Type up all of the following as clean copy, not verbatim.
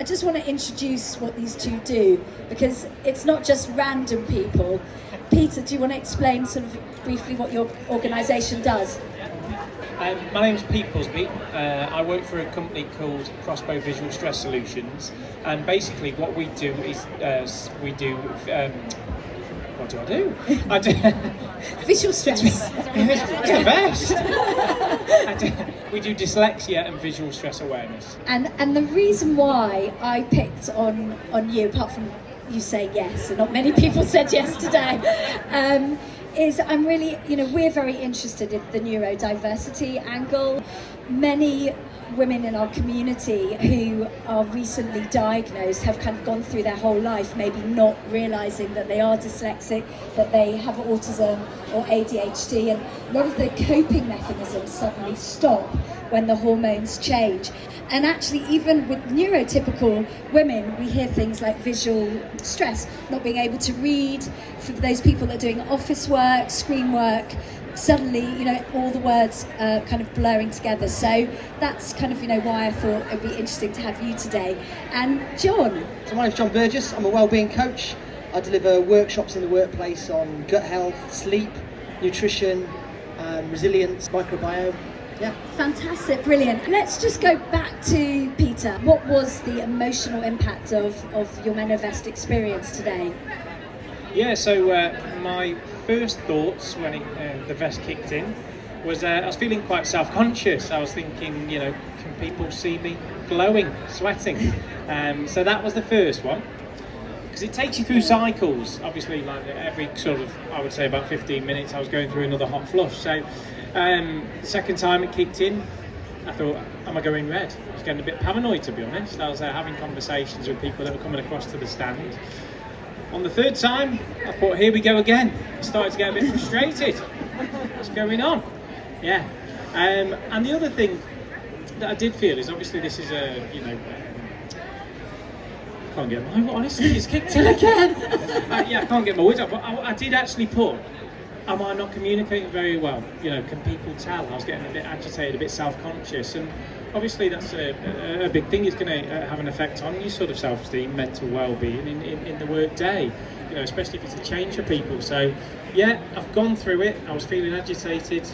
just want to introduce what these two do, because it's not just random people. Peter, do you want to explain sort of briefly what your organisation does? My name's Pete Busby. I work for a company called Crossbow Visual Stress Solutions, and basically what we do is what do? I do visual stress. It's the best. We do dyslexia and visual stress awareness. And the reason why I picked on you, apart from you saying yes, and not many people said yes today, is I'm really, we're very interested in the neurodiversity angle. Many women in our community who are recently diagnosed have kind of gone through their whole life maybe not realising that they are dyslexic, that they have autism or ADHD, and a lot of the coping mechanisms suddenly stop when the hormones change. And actually, even with neurotypical women, we hear things like visual stress, not being able to read. For those people that are doing office work, screen work, suddenly, all the words are kind of blurring together. So that's kind of, why I thought it'd be interesting to have you today. And John. So my name's John Burgess. I'm a wellbeing coach. I deliver workshops in the workplace on gut health, sleep, nutrition, resilience, microbiome. Yeah. Fantastic, brilliant. Let's just go back to Peter. What was the emotional impact of your MenoVest experience today? Yeah, so my first thoughts when the vest kicked in was I was feeling quite self-conscious. I was thinking, can people see me glowing, sweating? So that was the first one. Because it takes you through cycles. Obviously, like every sort of, I would say about 15 minutes, I was going through another hot flush. So the second time it kicked in, I thought, am I going red? I was getting a bit paranoid, to be honest. I was having conversations with people that were coming across to the stand. On the third time, I thought, here we go again. I started to get a bit frustrated. What's going on? Yeah. And the other thing that I did feel is, obviously this is I can't get my, honestly, it's kicked in again. I can't get my words out, but I did actually put, am I not communicating very well? Can people tell? I was getting a bit agitated, a bit self-conscious, and obviously that's a big thing. It's going to have an effect on your sort of self-esteem, mental well-being in the work day, especially if it's a change for people. So yeah, I've gone through it. I was feeling agitated,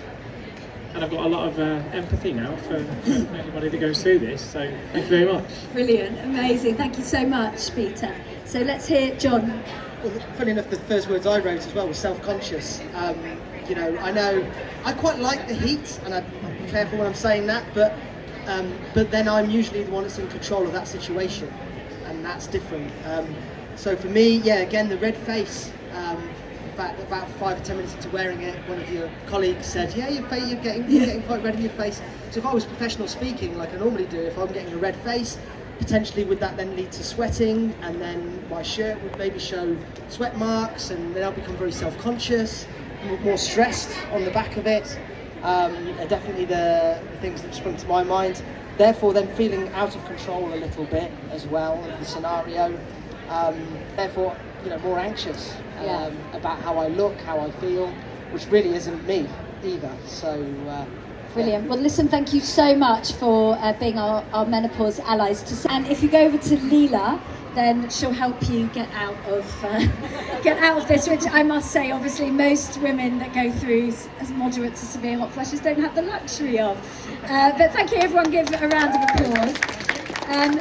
and I've got a lot of empathy now for anybody that goes through this. So thank you very much. Brilliant, amazing. Thank you so much, Peter. So let's hear John. Well, funny enough, the first words I wrote as well was self-conscious. I know I quite like the heat, and I'm careful when I'm saying that, but then I'm usually the one that's in control of that situation, and that's different. So for me, yeah, again, the red face. In fact, about 5 or 10 minutes into wearing it, one of your colleagues said, yeah, you're getting quite red in your face. So if I was professional speaking, like I normally do, if I'm getting a red face, potentially would that then lead to sweating, and then my shirt would maybe show sweat marks, and then I'll become very self-conscious, more stressed on the back of it. Are definitely the things that sprung to my mind. Therefore, then feeling out of control a little bit as well of the scenario. Therefore, more anxious about how I look, how I feel, which really isn't me either. So. Brilliant. Well, listen, thank you so much for being our Menopause Allies. And if you go over to Leela, then she'll help you get out of this, which I must say, obviously, most women that go through as moderate to severe hot flushes don't have the luxury of. But thank you, everyone. Give a round of applause.